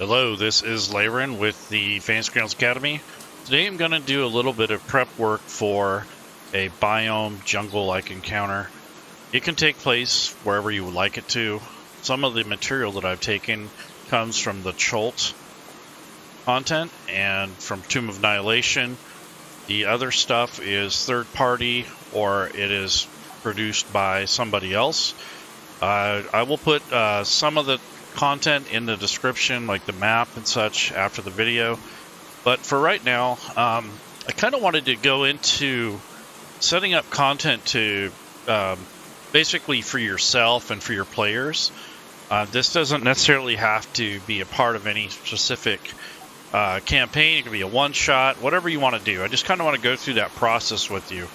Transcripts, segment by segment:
Hello, this is Laren with the Fantasy Grounds Academy. Today I'm going to do a little bit of prep work for a biome jungle-like encounter. It can take place wherever you would like it to. Some of the material that I've taken comes from the Cholt content and from Tomb of Annihilation. The other stuff is third-party or it is produced by somebody else. I will put some of the content in the description, like the map and such, after the video. But for right now, I kind of wanted to go into setting up content to basically for yourself and for your players. This doesn't necessarily have to be a part of any specific campaign. It could be a one-shot, whatever you want to do. I just kind of want to go through that process with you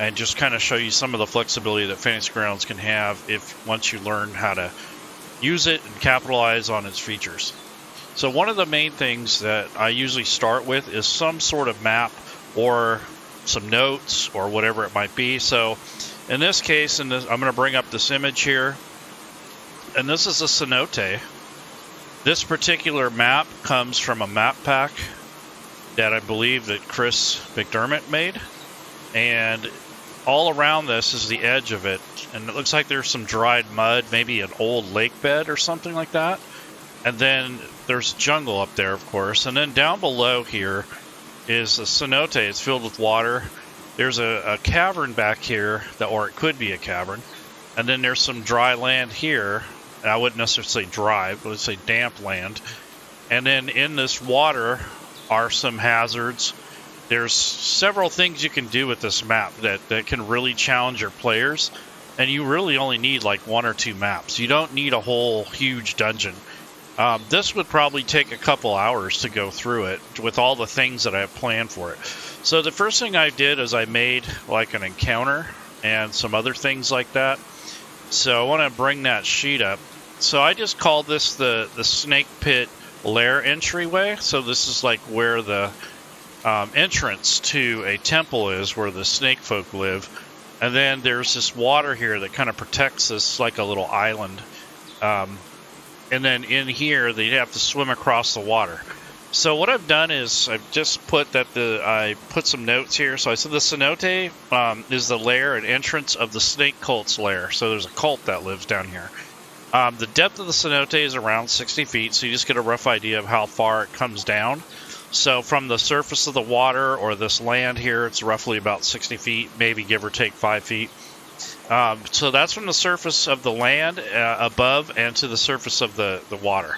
and just kind of show you some of the flexibility that Fantasy Grounds can have once you learn how to use it and capitalize on its features. So one of the main things that I usually start with is some sort of map or some notes or whatever it might be. So in this case, I'm going to bring up this image here, and this is a cenote. This particular map comes from a map pack that I believe that Kris Dermott made, and all around this is the edge of it, and it looks like there's some dried mud, maybe an old lake bed or something like that. And then there's jungle up there, of course. And then down below here is a cenote. It's filled with water. There's a cavern back here, or it could be a cavern. And then there's some dry land here. I wouldn't necessarily say dry, but let's say damp land. And then in this water are some hazards. There's several things you can do with this map that can really challenge your players, and you really only need like one or two maps. You don't need a whole huge dungeon. This would probably take a couple hours to go through it with all the things that I have planned for it. So the first thing I did is I made like an encounter and some other things like that. So I want to bring that sheet up. So I just called this the Snake Pit Lair entryway. So this is like where the entrance to a temple is, where the snake folk live. And then there's this water here that kind of protects this like a little island. And then in here they have to swim across the water. So what I've done is I've just put that I put some notes here. So I said the cenote is the lair and entrance of the snake cult's lair. So there's a cult that lives down here. The depth of the cenote is around 60 feet, so you just get a rough idea of how far it comes down. So from the surface of the water or this land here, it's roughly about 60 feet, maybe give or take 5 feet. So that's from the surface of the land above and to the surface of the water.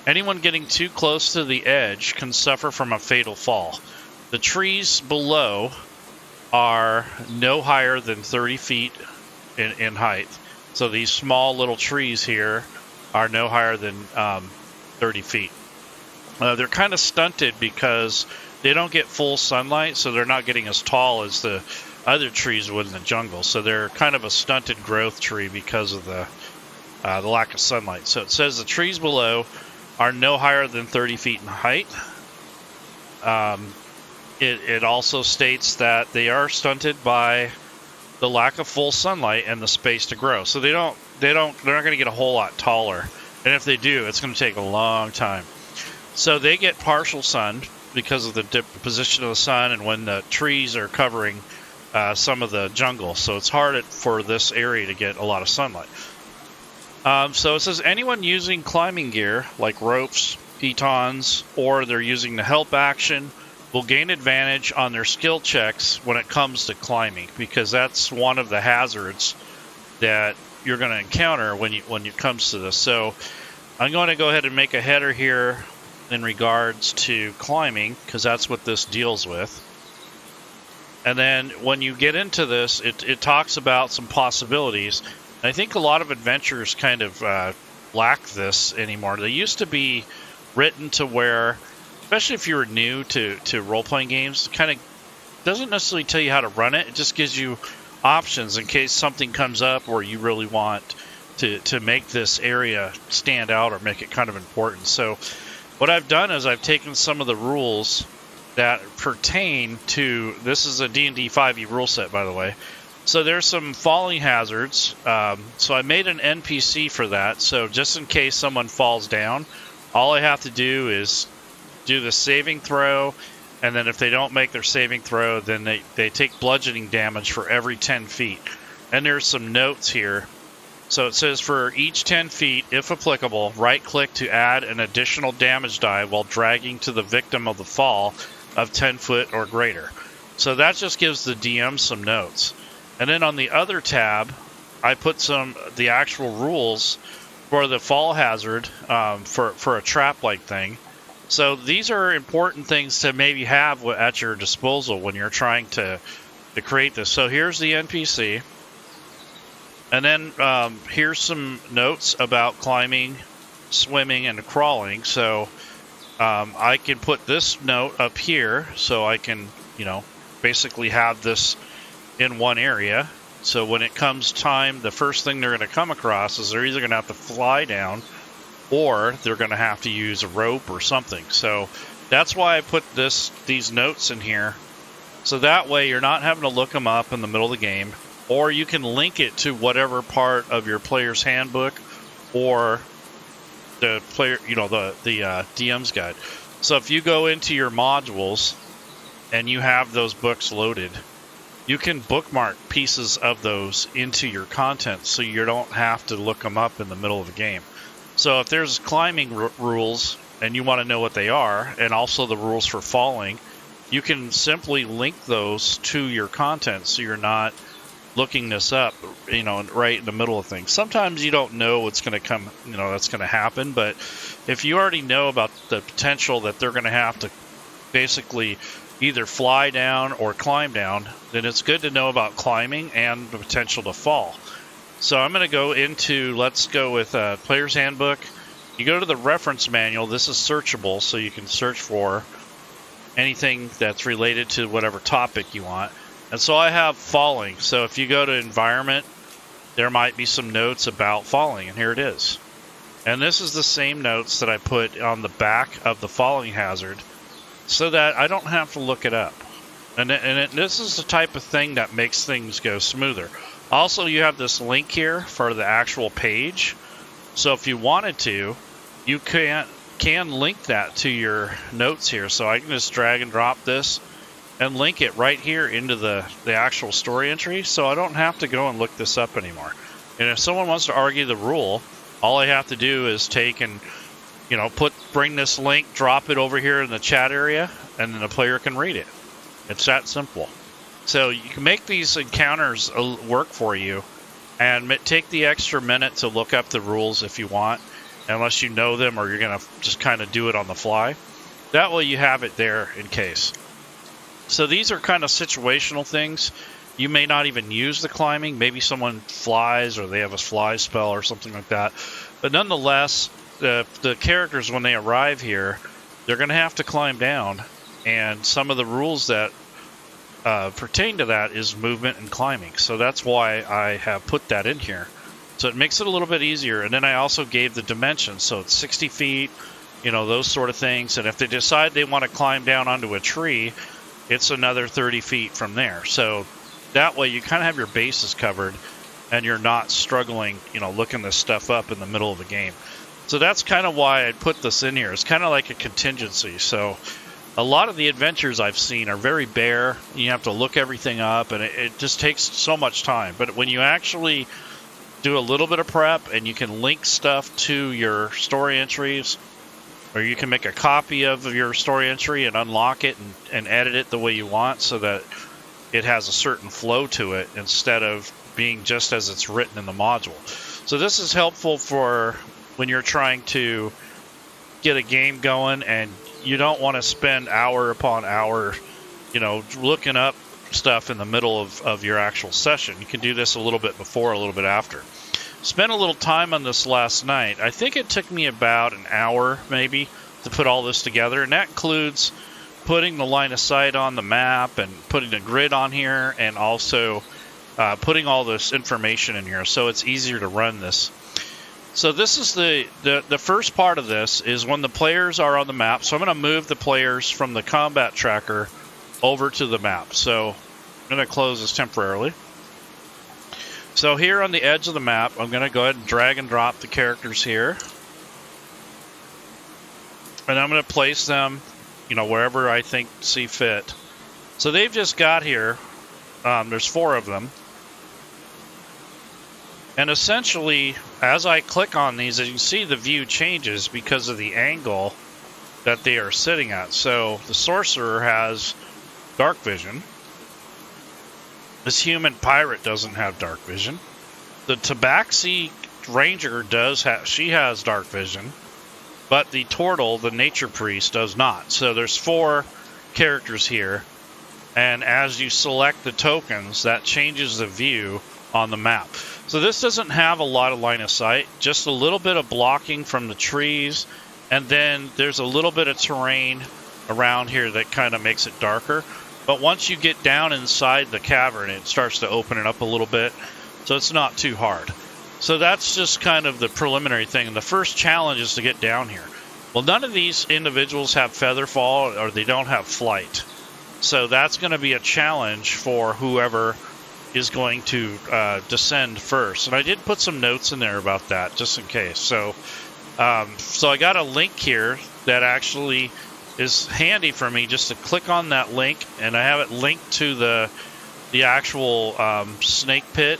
Anyone getting too close to the edge can suffer from a fatal fall. The trees below are no higher than 30 feet in height. So these small little trees here are no higher than 30 feet. They're kind of stunted because they don't get full sunlight, so they're not getting as tall as the other trees would in the jungle. So they're kind of a stunted growth tree because of the lack of sunlight. So it says the trees below are no higher than 30 feet in height. It also states that they are stunted by the lack of full sunlight and the space to grow. So they're not going to get a whole lot taller. And if they do, it's going to take a long time. So they get partial sun because of the position of the sun and when the trees are covering some of the jungle. So it's hard for this area to get a lot of sunlight. So it says anyone using climbing gear like ropes, pitons, or they're using the help action will gain advantage on their skill checks when it comes to climbing, because that's one of the hazards that you're going to encounter when it comes to this. So I'm going to go ahead and make a header here in regards to climbing, because that's what this deals with. And then when you get into this, it talks about some possibilities. I think a lot of adventures kind of lack this anymore. They used to be written to where, especially if you were new to role-playing games, it kind of doesn't necessarily tell you how to run it. It just gives you options in case something comes up where you really want to make this area stand out or make it kind of important. So what I've done is I've taken some of the rules that pertain to, this is a DnD5e Ruleset, by the way. So there's some falling hazards. So I made an NPC for that. So just in case someone falls down, all I have to do is do the saving throw, and then if they don't make their saving throw, then they take bludgeoning damage for every 10 feet. And there's some notes here. So it says for each 10 feet, if applicable, right-click to add an additional damage die while dragging to the victim of the fall of 10 foot or greater. So that just gives the DM some notes. And then on the other tab, I put the actual rules for the fall hazard for a trap-like thing. So these are important things to maybe have at your disposal when you're trying to create this. So here's the NPC. And then here's some notes about climbing, swimming, and crawling. So I can put this note up here so I can, basically have this in one area. So when it comes time, the first thing they're going to come across is they're either going to have to fly down or they're going to have to use a rope or something. So that's why I put these notes in here. So that way you're not having to look them up in the middle of the game, or you can link it to whatever part of your player's handbook or the player, the DM's guide. So if you go into your modules and you have those books loaded, you can bookmark pieces of those into your content so you don't have to look them up in the middle of the game. So if there's climbing rules and you want to know what they are, and also the rules for falling, you can simply link those to your content so you're not looking this up, right in the middle of things. Sometimes you don't know what's going to come, that's going to happen, but if you already know about the potential that they're going to have to basically either fly down or climb down, then it's good to know about climbing and the potential to fall. So I'm going to go into, let's go with Player's Handbook. You go to the reference manual. This is searchable, so you can search for anything that's related to whatever topic you want. And so I have falling. So if you go to environment, there might be some notes about falling, and here it is. And this is the same notes that I put on the back of the falling hazard so that I don't have to look it up. And this is the type of thing that makes things go smoother. Also, you have this link here for the actual page. So if you wanted to, you can link that to your notes here. So I can just drag and drop this and link it right here into the actual story entry. So I don't have to go and look this up anymore. And if someone wants to argue the rule, all I have to do is take and bring this link, drop it over here in the chat area, and then the player can read it. It's that simple. So you can make these encounters work for you, and take the extra minute to look up the rules if you want, unless you know them or you're going to just kind of do it on the fly. That way you have it there in case. So these are kind of situational things. You may not even use the climbing. Maybe someone flies or they have a fly spell or something like that. But nonetheless, the characters, when they arrive here, they're going to have to climb down. And some of the rules that pertain to that is movement and climbing. So that's why I have put that in here. So it makes it a little bit easier. And then I also gave the dimensions. So it's 60 feet, those sort of things. And if they decide they want to climb down onto a tree, it's another 30 feet from there. So that way you kind of have your bases covered and you're not struggling, looking this stuff up in the middle of the game. So that's kind of why I put this in here. It's kind of like a contingency. So a lot of the adventures I've seen are very bare. You have to look everything up, and it just takes so much time. But when you actually do a little bit of prep and you can link stuff to your story entries, or you can make a copy of your story entry and unlock it and edit it the way you want so that it has a certain flow to it instead of being just as it's written in the module. So this is helpful for when you're trying to get a game going and you don't want to spend hour upon hour, looking up stuff in the middle of your actual session. You can do this a little bit before, a little bit after. Spent a little time on this last night. I think it took me about an hour maybe to put all this together, and that includes putting the line of sight on the map and putting a grid on here, and also putting all this information in here so it's easier to run this. So this is the first part of this is when the players are on the map. So I'm going to move the players from the combat tracker over to the map. So I'm going to close this temporarily. So here on the edge of the map, I'm going to go ahead and drag and drop the characters here. and I'm going to place them, wherever I see fit. So they've just got here. There's 4 of them. And essentially, as I click on these, as you can see, the view changes because of the angle that they are sitting at. So the sorcerer has dark vision. This human pirate doesn't have dark vision. The tabaxi ranger she has dark vision. But the turtle, the nature priest, does not. So there's 4 characters here. And as you select the tokens, that changes the view on the map. So this doesn't have a lot of line of sight, just a little bit of blocking from the trees, and then there's a little bit of terrain around here that kind of makes it darker. But once you get down inside the cavern, it starts to open it up a little bit, so it's not too hard. So that's just kind of the preliminary thing. And the first challenge is to get down here. Well, none of these individuals have feather fall, or they don't have flight. So that's going to be a challenge for whoever is going to descend first. And I did put some notes in there about that, just in case. So I got a link here that actually is handy for me, just to click on that link, and I have it linked to the actual snake pit.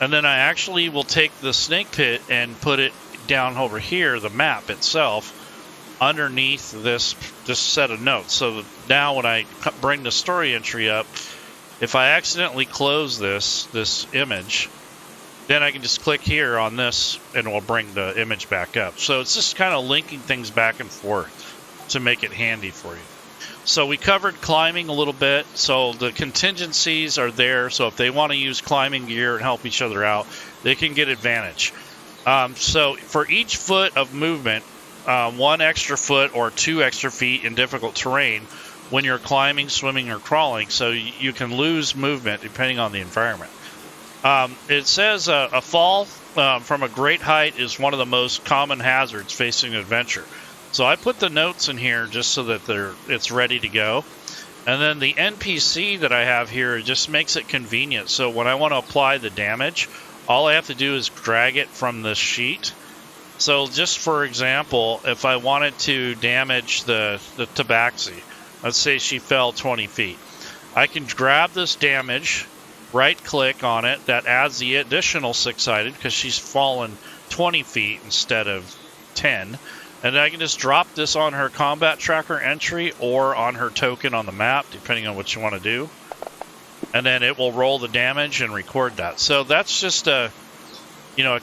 And then I actually will take the snake pit and put it down over here, the map itself, underneath this set of notes. So now when I bring the story entry up, if I accidentally close this image, then I can just click here on this and it will bring the image back up. So it's just kind of linking things back and forth to make it handy for you. So we covered climbing a little bit. So the contingencies are there. So if they want to use climbing gear and help each other out, they can get advantage. So for each foot of movement, 1 extra foot or 2 extra feet in difficult terrain when you're climbing, swimming, or crawling, so you can lose movement depending on the environment. It says a fall from a great height is one of the most common hazards facing adventure. So I put the notes in here just so that it's ready to go. And then the NPC that I have here just makes it convenient. So when I want to apply the damage, all I have to do is drag it from the sheet. So just for example, if I wanted to damage the tabaxi, let's say she fell 20 feet. I can grab this damage, right-click on it. That adds the additional 6-sided because she's fallen 20 feet instead of 10. And I can just drop this on her combat tracker entry or on her token on the map, depending on what you want to do. And then it will roll the damage and record that. So that's just a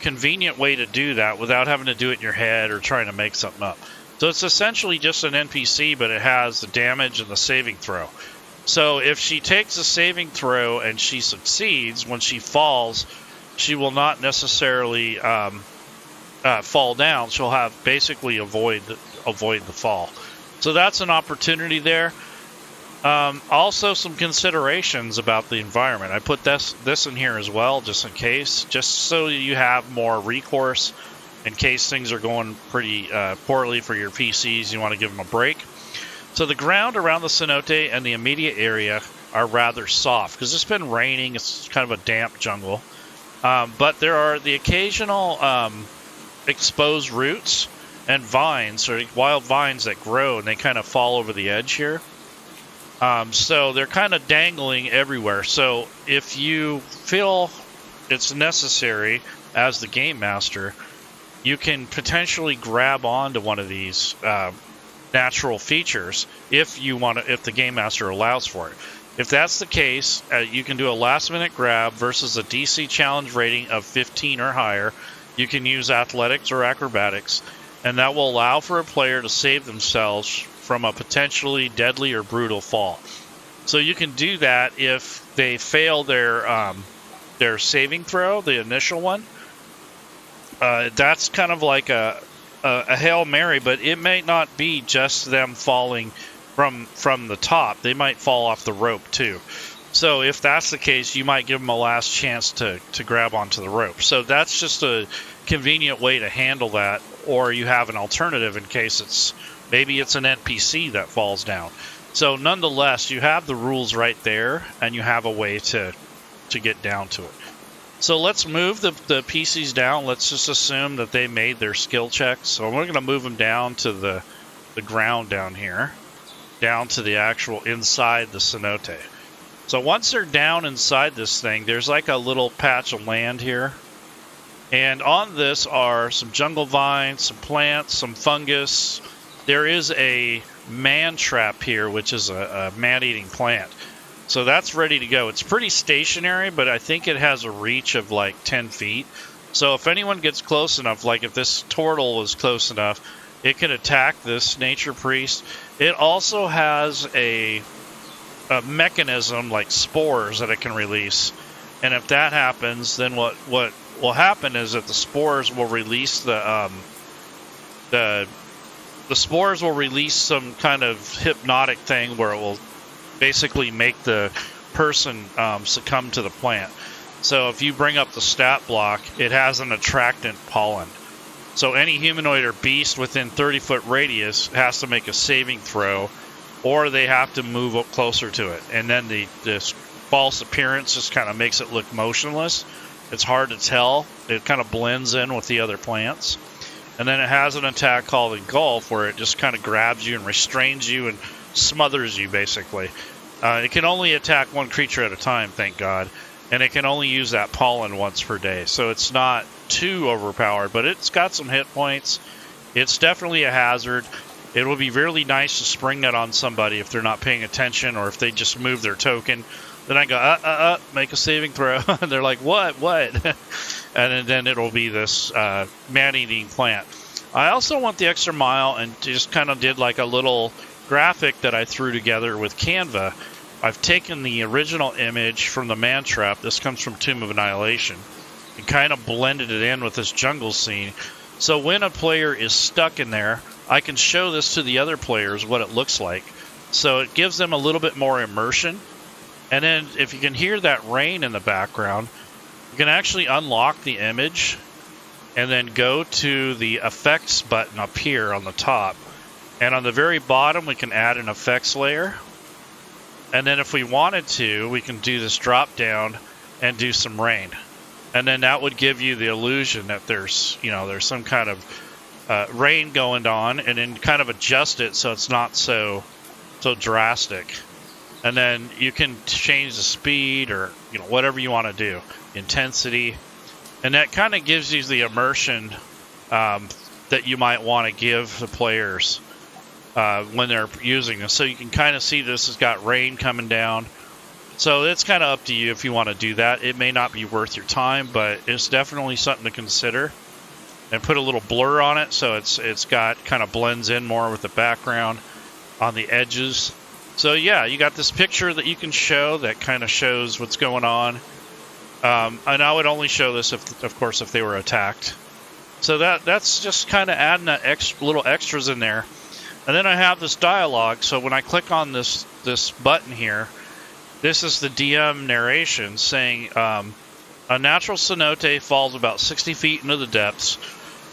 convenient way to do that without having to do it in your head or trying to make something up. So it's essentially just an NPC, but it has the damage and the saving throw. So if she takes a saving throw and she succeeds, when she falls, she will not necessarily fall down. She'll have basically avoid the fall. So that's an opportunity there. Also, some considerations about the environment. I put this in here as well, just in case, just so you have more recourse in case things are going pretty poorly for your PCs. You want to give them a break. So the ground around the cenote and the immediate area are rather soft because it's been raining. It's kind of a damp jungle. But there are the occasional exposed roots and vines, or wild vines that grow, and they kind of fall over the edge here. So they're kind of dangling everywhere. So if you feel it's necessary as the game master, you can potentially grab onto one of these natural features if the game master allows for it. If that's the case, you can do a last-minute grab versus a DC challenge rating of 15 or higher. You can use athletics or acrobatics, and that will allow for a player to save themselves from a potentially deadly or brutal fall. So you can do that if they fail their saving throw, the initial one. That's kind of like a Hail Mary, but it may not be just them falling from the top. They might fall off the rope too. So if that's the case, you might give them a last chance to grab onto the rope. So that's just a convenient way to handle that, or you have an alternative in case maybe it's an NPC that falls down. So nonetheless, you have the rules right there, and you have a way to get down to it. So let's move the PCs down. Let's just assume that they made their skill checks. So we're going to move them down to the the ground down here, down to the actual inside the cenote. So once they're down inside this thing, there's like a little patch of land here. And on this are some jungle vines, some plants, some fungus. There is a man trap here, which is a man-eating plant. So that's ready to go. It's pretty stationary, but I think it has a reach of like 10 feet. So if anyone gets close enough, like if this turtle is close enough, it can attack this nature priest. It also has a mechanism like spores that it can release. And if that happens, then what will happen is that the spores will release the spores will release some kind of hypnotic thing where it will basically make the person succumb to the plant. So if you bring up the stat block, it has an attractant pollen. So any humanoid or beast within 30-foot radius has to make a saving throw, or they have to move up closer to it. And then this false appearance just kind of makes it look motionless. It's hard to tell. It kind of blends in with the other plants. And then it has an attack called Engulf, where it just kind of grabs you and restrains you and smothers you, basically. It can only attack one creature at a time, thank God. And it can only use that pollen once per day. So it's not too overpowered, but it's got some hit points. It's definitely a hazard. It would be really nice to spring that on somebody if they're not paying attention, or if they just move their token. Then I go, make a saving throw. And they're like, what? And then it'll be this man-eating plant. I also went the extra mile and just kind of did like a little graphic that I threw together with Canva. I've taken the original image from the man trap. This comes from Tomb of Annihilation. And kind of blended it in with this jungle scene. So when a player is stuck in there, I can show this to the other players what it looks like. So it gives them a little bit more immersion. And then if you can hear that rain in the background, you can actually unlock the image and then go to the effects button up here on the top. And on the very bottom, we can add an effects layer. And then if we wanted to, we can do this drop down and do some rain. And then that would give you the illusion that there's some kind of rain going on, and then kind of adjust it so it's not so drastic. And then you can change the speed or whatever you want to do, intensity, and that kind of gives you the immersion that you might want to give the players when they're using this. So you can kind of see this has got rain coming down. So it's kind of up to you if you want to do that. It may not be worth your time, but it's definitely something to consider. And put a little blur on it so it's got kind of blends in more with the background on the edges. So yeah, you got this picture that you can show that kind of shows what's going on. And I would only show this if they were attacked. So that's just kind of adding that little extras in there. And then I have this dialogue. So when I click on this button here, this is the DM narration saying, a natural cenote falls about 60 feet into the depths.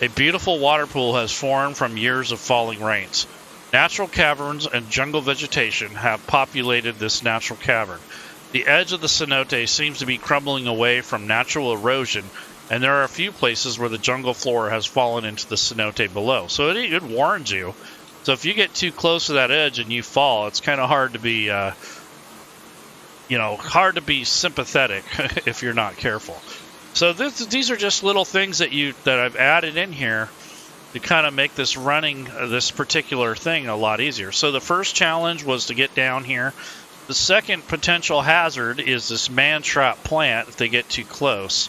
A beautiful water pool has formed from years of falling rains. Natural caverns and jungle vegetation have populated this natural cavern. The edge of the cenote seems to be crumbling away from natural erosion, and there are a few places where the jungle floor has fallen into the cenote below. So it warns you. So if you get too close to that edge and you fall, it's kind of hard to be, hard to be sympathetic if you're not careful. So these are just little things that I've added in here to kind of make this running this particular thing a lot easier. So the first challenge was to get down here. The second potential hazard is this man trap plant if they get too close.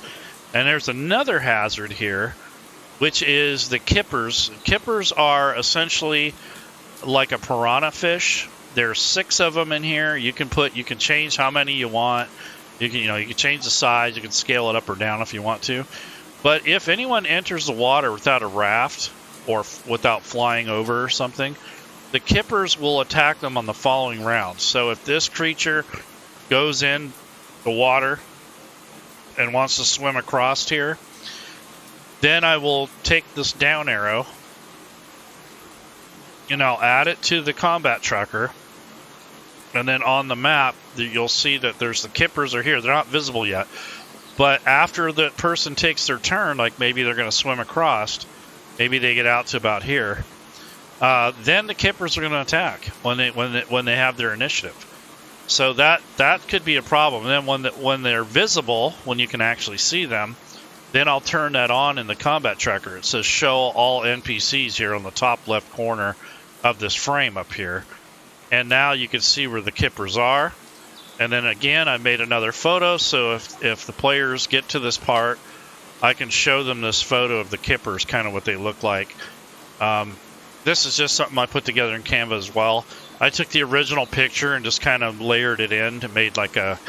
And there's another hazard here, which is the kippers. Kippers are essentially like a piranha fish. There's 6 of them in here. You can change how many you want. You can change the size. You can scale it up or down if you want to. But if anyone enters the water without a raft or without flying over or something, the kippers will attack them on the following rounds. So if this creature goes in the water and wants to swim across here, then I will take this down arrow and I'll add it to the combat tracker. And then on the map, you'll see that there's the kippers are here. They're not visible yet. But after the person takes their turn, like maybe they're going to swim across, maybe they get out to about here, then the kippers are going to attack when they have their initiative. So that could be a problem. And then when they're visible, when you can actually see them, then I'll turn that on in the combat tracker. It says show all NPCs here on the top left corner of this frame up here. And now you can see where the kippers are. And then again, I made another photo, so if the players get to this part, I can show them this photo of the kippers, kind of what they look like. This is just something I put together in Canva as well. I took the original picture and just kind of layered it in to made like a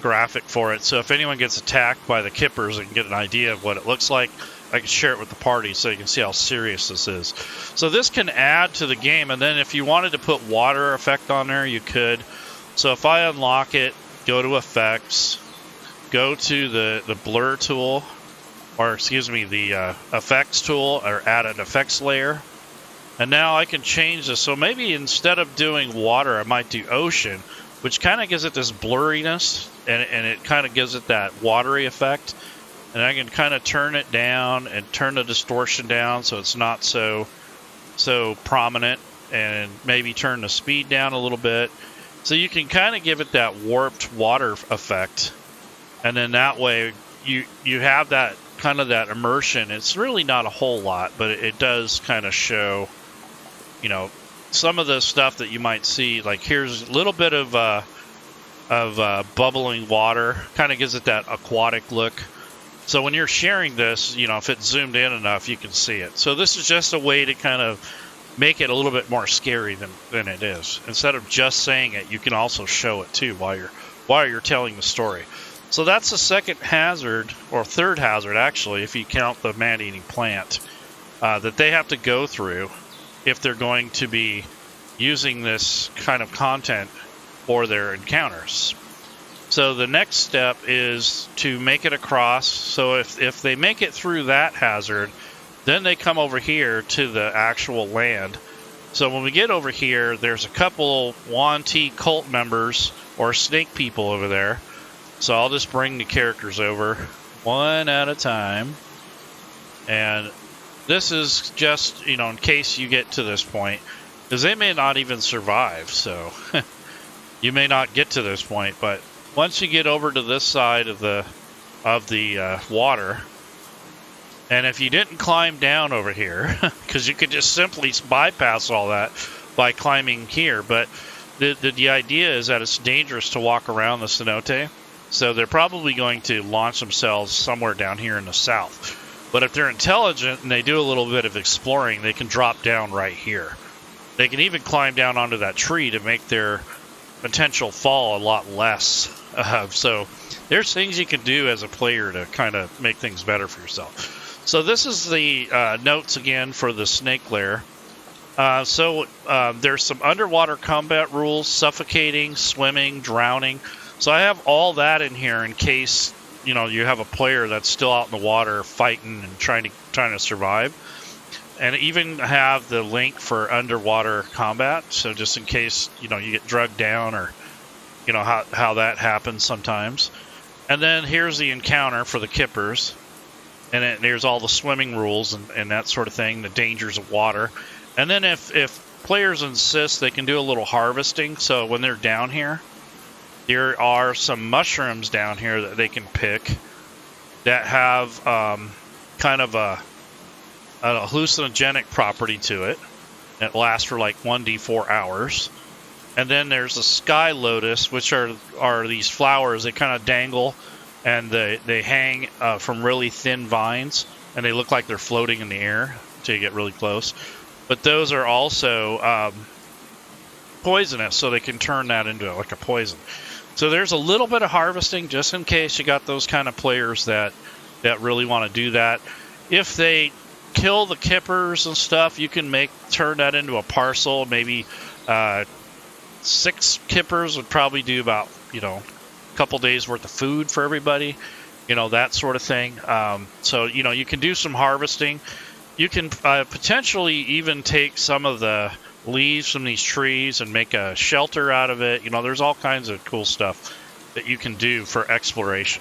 graphic for it. So if anyone gets attacked by the kippers and get an idea of what it looks like, I can share it with the party so you can see how serious this is. So this can add to the game, and then if you wanted to put water effect on there, you could. So if I unlock it, go to effects, go to the blur tool, or excuse me, the effects tool, or add an effects layer. And now I can change this. So maybe instead of doing water, I might do ocean, which kind of gives it this blurriness, and it kind of gives it that watery effect. And I can kind of turn it down and turn the distortion down so it's not so prominent, and maybe turn the speed down a little bit. So you can kind of give it that warped water effect. And then that way you have that kind of that immersion. It's really not a whole lot, but it does kind of show, you know, some of the stuff that you might see. Like here's a little bit of bubbling water, kind of gives it that aquatic look. So when you're sharing this, you know, if it's zoomed in enough, you can see it. So this is just a way to kind of make it a little bit more scary than it is. Instead of just saying it, you can also show it too while you're telling the story. So that's the second hazard, or third hazard actually, if you count the man-eating plant, that they have to go through if they're going to be using this kind of content for their encounters. So the next step is to make it across. So if they make it through that hazard, then they come over here to the actual land. So when we get over here, there's a couple Yuan-Ti cult members or snake people over there. So I'll just bring the characters over one at a time. And this is just, you know, in case you get to this point, because they may not even survive. So you may not get to this point, but once you get over to this side of the water, and if you didn't climb down over here, because you could just simply bypass all that by climbing here, but the idea is that it's dangerous to walk around the cenote, so they're probably going to launch themselves somewhere down here in the south. But if they're intelligent and they do a little bit of exploring, they can drop down right here. They can even climb down onto that tree to make their potential fall a lot less. So there's things you can do as a player to kind of make things better for yourself. So this is the notes again for the snake lair. There's some underwater combat rules: suffocating, swimming, drowning. So I have all that in here in case, you know, you have a player that's still out in the water fighting and trying to survive. And even have the link for underwater combat. So just in case, you know, you get drugged down, or you know how that happens sometimes. And then here's the encounter for the kippers. And there's all the swimming rules and that sort of thing, the dangers of water. And then if players insist, they can do a little harvesting. So when they're down here, there are some mushrooms down here that they can pick that have kind of a hallucinogenic property to it. It lasts for like 1d4 hours. And then there's the sky lotus, which are these flowers that kind of dangle, and they hang from really thin vines, and they look like they're floating in the air until you get really close. But those are also poisonous, so they can turn that into like a poison. So there's a little bit of harvesting just in case you got those kind of players that really want to do that. If they kill the kippers and stuff, you can turn that into a parcel. Maybe 6 kippers would probably do about, you know, a couple days worth of food for everybody, you know, that sort of thing. So, you know, you can do some harvesting. You can potentially even take some of the leaves from these trees and make a shelter out of it. You know, there's all kinds of cool stuff that you can do for exploration.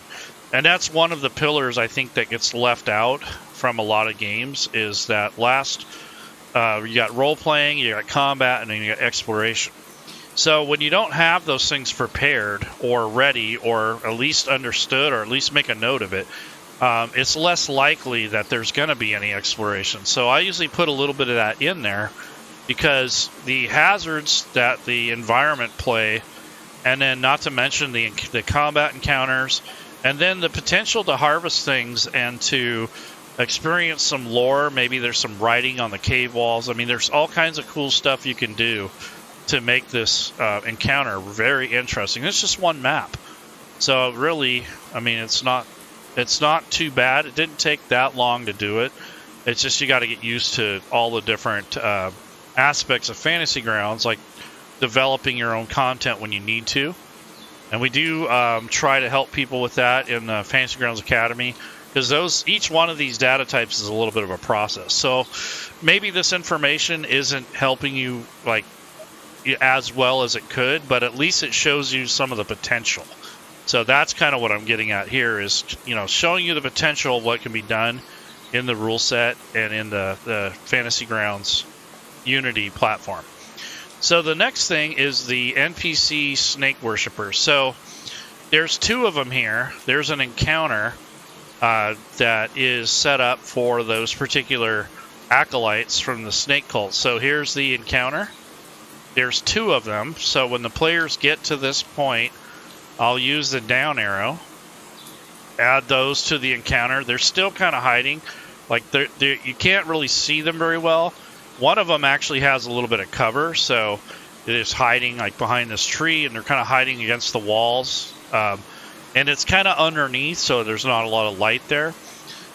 And that's one of the pillars I think that gets left out from a lot of games, is that last you got role playing, you got combat, and then you got exploration. So when you don't have those things prepared or ready or at least understood or at least make a note of it, it's less likely that there's going to be any exploration. So I usually put a little bit of that in there because the hazards that the environment play, and then not to mention the combat encounters, and then the potential to harvest things and to experience some lore. Maybe there's some writing on the cave walls. I mean, there's all kinds of cool stuff you can do to make this encounter very interesting. It's just one map. So really, I mean, it's not too bad. It didn't take that long to do it. It's just you got to get used to all the different aspects of Fantasy Grounds, like developing your own content when you need to. And we do try to help people with that in the Fantasy Grounds Academy, because each one of these data types is a little bit of a process. So maybe this information isn't helping you like as well as it could, but at least it shows you some of the potential. So that's kind of what I'm getting at here is, showing you the potential of what can be done in the rule set and in the Fantasy Grounds Unity platform. So the next thing is the NPC Snake Worshiper. So there's two of them here. There's an encounter that is set up for those particular acolytes from the snake cult. So here's the encounter. There's two of them. So when the players get to this point, I'll use the down arrow, add those to the encounter. They're still kind of hiding. Like you can't really see them very well. One of them actually has a little bit of cover, so it is hiding like behind this tree, and they're kind of hiding against the walls. And it's kind of underneath, so there's not a lot of light there.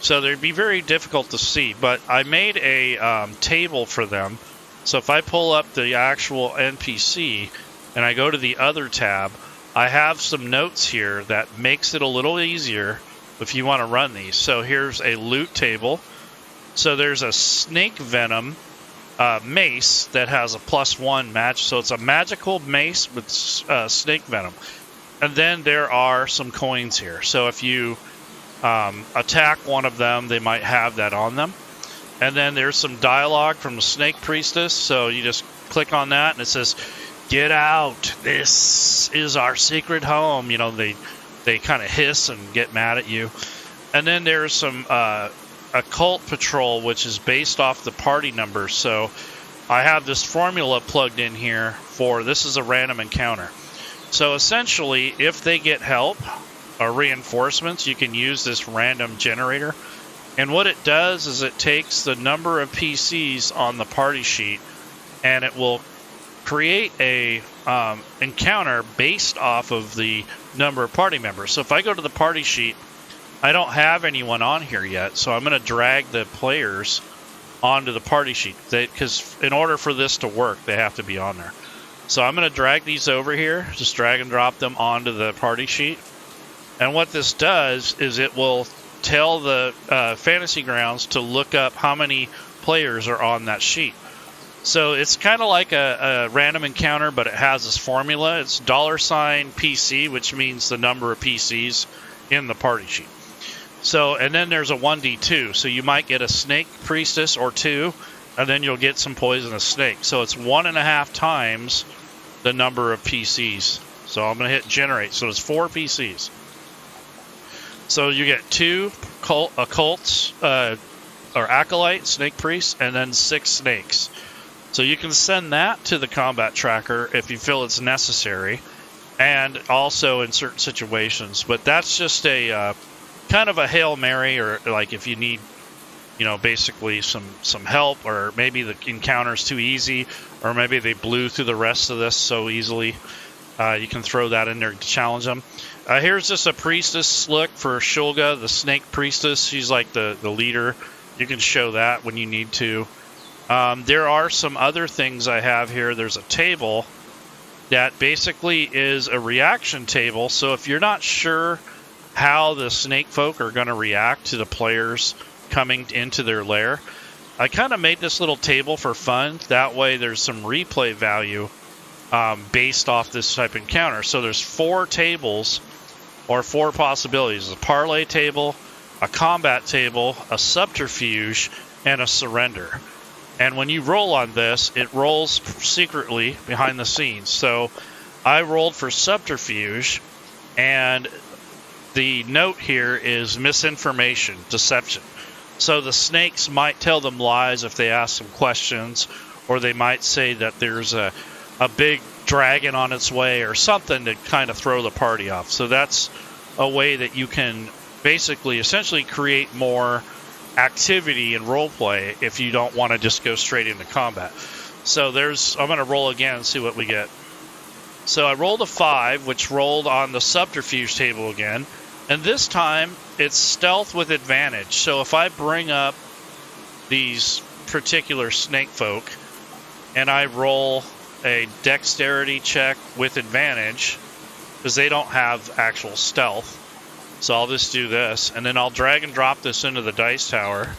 So they'd be very difficult to see. But I made a table for them. So if I pull up the actual NPC and I go to the other tab, I have some notes here that makes it a little easier if you want to run these. So here's a loot table. So there's a snake venom mace that has a +1 match. So it's a magical mace with snake venom. And then there are some coins here. So if you attack one of them, they might have that on them. And then there's some dialogue from the Snake Priestess. So you just click on that and it says, "Get out. This is our secret home." They kind of hiss and get mad at you. And then there's some occult patrol, which is based off the party numbers. So I have this formula plugged in here for this is a random encounter. So essentially, if they get help or reinforcements, you can use this random generator. And what it does is it takes the number of PCs on the party sheet and it will create a encounter based off of the number of party members. So if I go to the party sheet, I don't have anyone on here yet, so I'm going to drag the players onto the party sheet, because in order for this to work, they have to be on there. So I'm going to drag these over here, just drag and drop them onto the party sheet. And what this does is it will tell the Fantasy Grounds to look up how many players are on that sheet. So it's kind of like a random encounter, but it has this formula. It's $PC, which means the number of PCs in the party sheet. So, and then there's a 1d2. So you might get a Snake Priestess or two, and then you'll get some poisonous snake. So it's 1.5 times the number of PCs. So I'm going to hit generate. So it's 4 PCs. So you get 2 occults, or acolyte, snake priests, and then 6 snakes. So you can send that to the combat tracker if you feel it's necessary, and also in certain situations. But that's just a kind of a Hail Mary, or like if you need, basically some help, or maybe the encounter's too easy, or maybe they blew through the rest of this so easily. You can throw that in there to challenge them. Here's just a priestess look for Shulga, the snake priestess. She's like the leader. You can show that when you need to. There are some other things I have here. There's a table that basically is a reaction table. So if you're not sure how the snake folk are going to react to the players coming into their lair, I kind of made this little table for fun. That way there's some replay value based off this type of encounter. So there's 4 tables or 4 possibilities: a parlay table, a combat table, a subterfuge, and a surrender. And when you roll on this, it rolls secretly behind the scenes. So I rolled for subterfuge, and the note here is misinformation, deception. So the snakes might tell them lies if they ask them questions, or they might say that there's a big dragon on its way or something to kind of throw the party off. So that's a way that you can basically essentially create more activity in roleplay if you don't want to just go straight into combat. So I'm going to roll again and see what we get. So I rolled a 5, which rolled on the subterfuge table again. And this time, it's stealth with advantage. So if I bring up these particular snake folk and I roll a dexterity check with advantage, because they don't have actual stealth. So I'll just do this, and then I'll drag and drop this into the dice tower.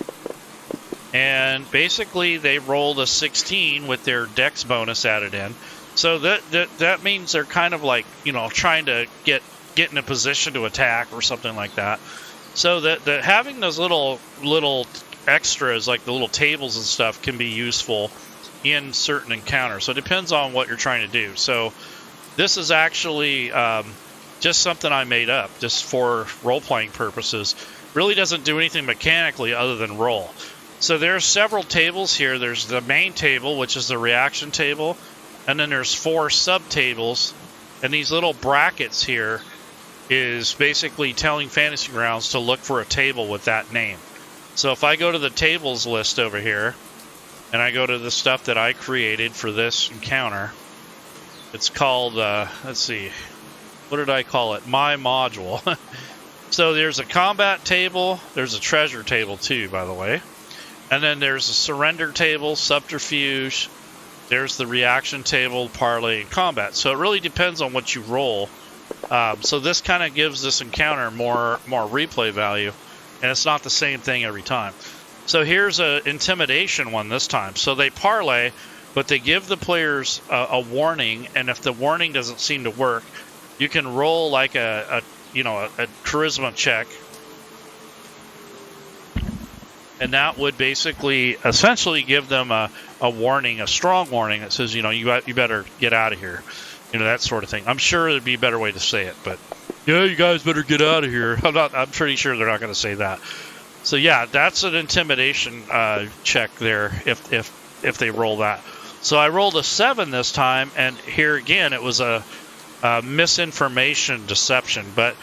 And basically, they rolled a 16 with their dex bonus added in. So that means they're kind of like, trying to get in a position to attack or something like that. So that having those little extras, like the little tables and stuff, can be useful in certain encounters. So it depends on what you're trying to do. So this is actually just something I made up just for role-playing purposes. Really doesn't do anything mechanically other than roll. So there's several tables here. There's the main table, which is the reaction table, and then there's 4 sub-tables, and these little brackets here is basically telling Fantasy Grounds to look for a table with that name. So if I go to the tables list over here, and I go to the stuff that I created for this encounter, it's called, let's see, what did I call it? My module. So there's a combat table, there's a treasure table too, by the way. And then there's a surrender table, subterfuge, there's the reaction table, parley, and combat. So it really depends on what you roll. So this kind of gives this encounter more replay value, and it's not the same thing every time. So here's an intimidation one this time. So they parlay, but they give the players a warning, and if the warning doesn't seem to work, you can roll like a charisma check, and that would basically essentially give them a warning, a strong warning that says, you better get out of here, that sort of thing. I'm sure there'd be a better way to say it, but yeah, you guys better get out of here. I'm pretty sure they're not going to say that. So yeah, that's an intimidation check there if they roll that. So I rolled a 7 this time, and here again it was a misinformation deception. But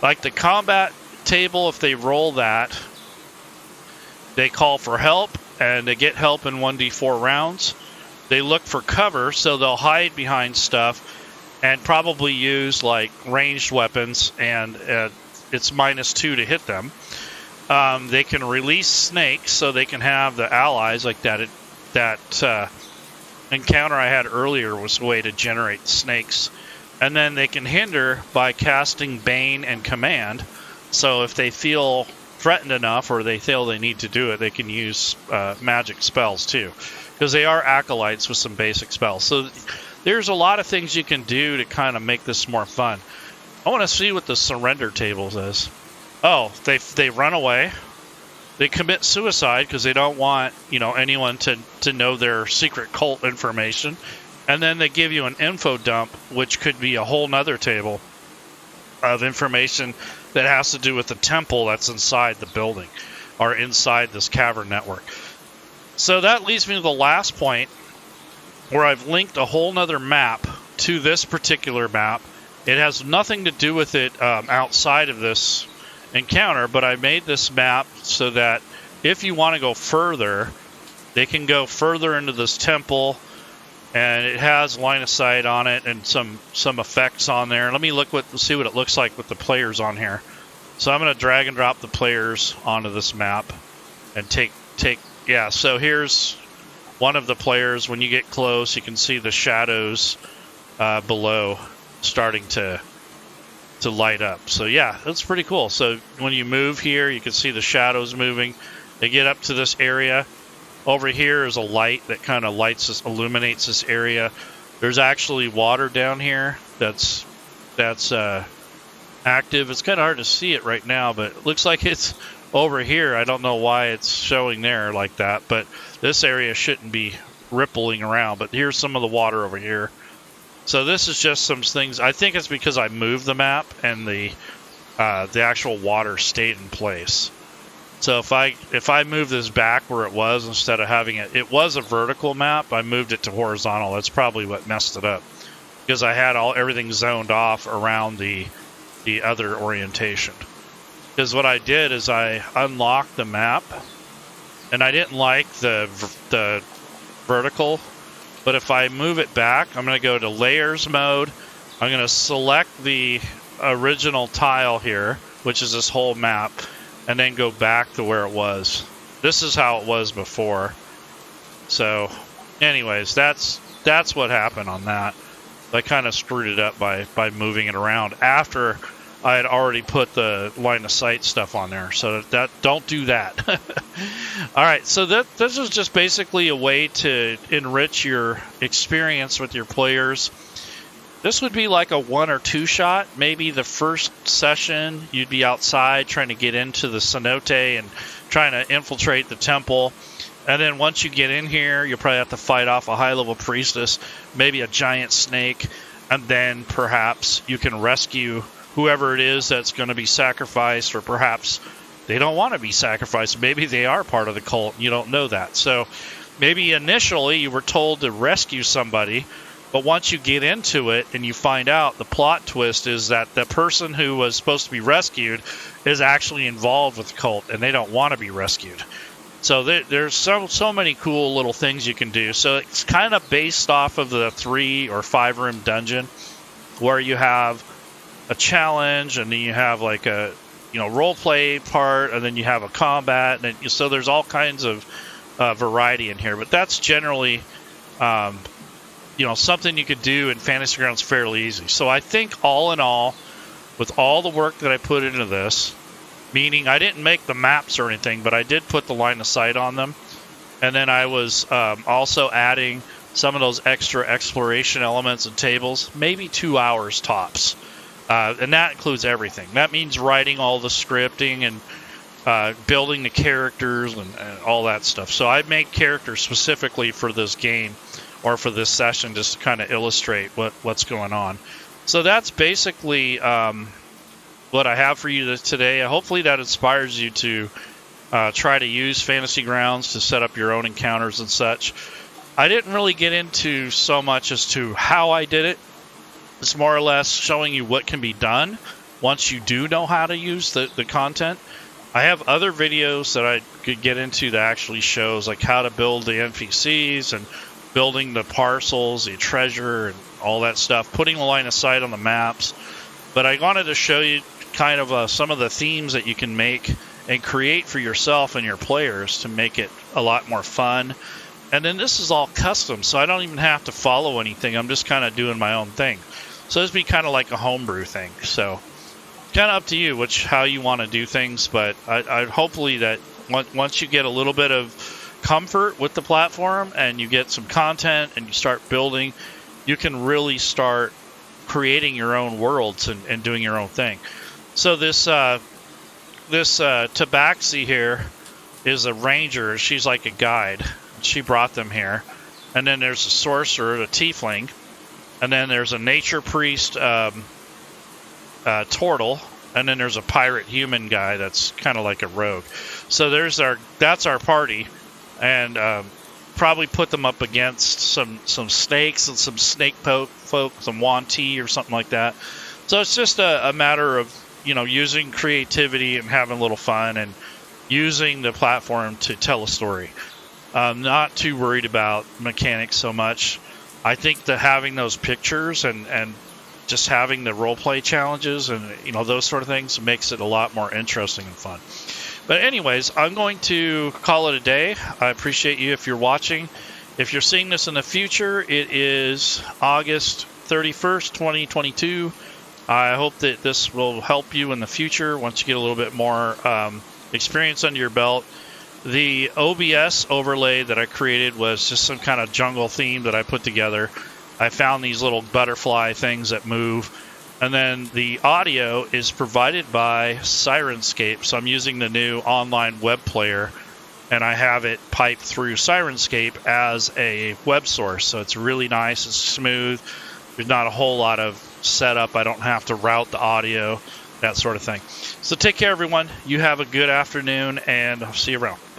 like the combat table, if they roll that, they call for help, and they get help in 1d4 rounds. They look for cover, so they'll hide behind stuff and probably use like ranged weapons, and it's -2 to hit them. They can release snakes, so they can have the allies like that encounter I had earlier was a way to generate snakes. And then they can hinder by casting Bane and Command. So if they feel threatened enough, or they feel they need to do it, they can use magic spells too, because they are acolytes with some basic spells. So there's a lot of things you can do to kind of make this more fun. I want to see what the surrender table is. Oh, they run away. They commit suicide because they don't want anyone to know their secret cult information. And then they give you an info dump, which could be a whole nother table of information that has to do with the temple that's inside the building or inside this cavern network. So that leads me to the last point, where I've linked a whole nother map to this particular map. It has nothing to do with it outside of this encounter, but I made this map so that if you want to go further, they can go further into this temple, and it has line of sight on it and some effects on there. Let me see what it looks like with the players on here. So I'm going to drag and drop the players onto this map and so here's one of the players. When you get close, you can see the shadows below starting to light up. So yeah, that's pretty cool. So when you move here, you can see the shadows moving. They get up to this area. Over here is a light that kind of illuminates this area. There's actually water down here that's active. It's kind of hard to see it right now, but it looks like it's over here, I don't know why it's showing there like that, but this area shouldn't be rippling around. But here's some of the water over here. So this is just some things. I think it's because I moved the map and the actual water stayed in place. So if I move this back where it was, instead of having it was a vertical map, I moved it to horizontal. That's probably what messed it up, because I had everything zoned off around the other orientation. Because what I did is I unlocked the map, and I didn't like the vertical. But if I move it back, I'm going to go to layers mode. I'm going to select the original tile here, which is this whole map, and then go back to where it was. This is how it was before. So anyways, that's what happened on that. I kind of screwed it up by moving it around after I had already put the line of sight stuff on there. So that don't do that. All right, so this is just basically a way to enrich your experience with your players. This would be like a 1 or 2 shot. Maybe the first session you'd be outside trying to get into the cenote and trying to infiltrate the temple. And then once you get in here, you'll probably have to fight off a high-level priestess, maybe a giant snake, and then perhaps you can rescue whoever it is that's going to be sacrificed, or perhaps they don't want to be sacrificed. Maybe they are part of the cult and you don't know that. So maybe initially you were told to rescue somebody, but once you get into it and you find out, the plot twist is that the person who was supposed to be rescued is actually involved with the cult and they don't want to be rescued. So there's so many cool little things you can do. So it's kind of based off of the 3 or 5 room dungeon, where you have a challenge, and then you have like a role play part, and then you have a combat, and so there's all kinds of variety in here. But that's generally something you could do in Fantasy Grounds fairly easy. So I think all in all, with all the work that I put into this, meaning I didn't make the maps or anything, but I did put the line of sight on them, and then I was also adding some of those extra exploration elements and tables, maybe 2 hours tops. And that includes everything. That means writing all the scripting and building the characters and all that stuff. So I make characters specifically for this game or for this session, just to kind of illustrate what's going on. So that's basically what I have for you today. Hopefully that inspires you to try to use Fantasy Grounds to set up your own encounters and such. I didn't really get into so much as to how I did it. It's more or less showing you what can be done once you do know how to use the content. I have other videos that I could get into that actually shows like how to build the NPCs and building the parcels, the treasure, and all that stuff, putting the line of sight on the maps. But I wanted to show you kind of some of the themes that you can make and create for yourself and your players to make it a lot more fun. And then this is all custom, so I don't even have to follow anything. I'm just kind of doing my own thing. So this would be kind of like a homebrew thing. So kind of up to you how you want to do things. But I hopefully that once you get a little bit of comfort with the platform and you get some content and you start building, you can really start creating your own worlds and doing your own thing. So this Tabaxi here is a ranger. She's like a guide. She brought them here. And then there's a sorcerer, a tiefling. And then there's a nature priest, turtle, and then there's a pirate human guy that's kind of like a rogue. So that's our party, and probably put them up against some snakes and some snake folk, some Wanti or something like that. So it's just a matter of using creativity and having a little fun and using the platform to tell a story. Not too worried about mechanics so much. I think that having those pictures and just having the role play challenges and those sort of things makes it a lot more interesting and fun. But anyways, I'm going to call it a day. I appreciate you if you're watching. If you're seeing this in the future, it is August 31st, 2022. I hope that this will help you in the future once you get a little bit more experience under your belt. The OBS overlay that I created was just some kind of jungle theme that I put together. I found these little butterfly things that move, And then the audio is provided by Sirenscape. So I'm using the new online web player, and I have it piped through Sirenscape as a web source. So it's really nice, it's smooth. There's not a whole lot of setup. I don't have to route the audio, that sort of thing. So take care, everyone. You have a good afternoon, and I'll see you around. Bye.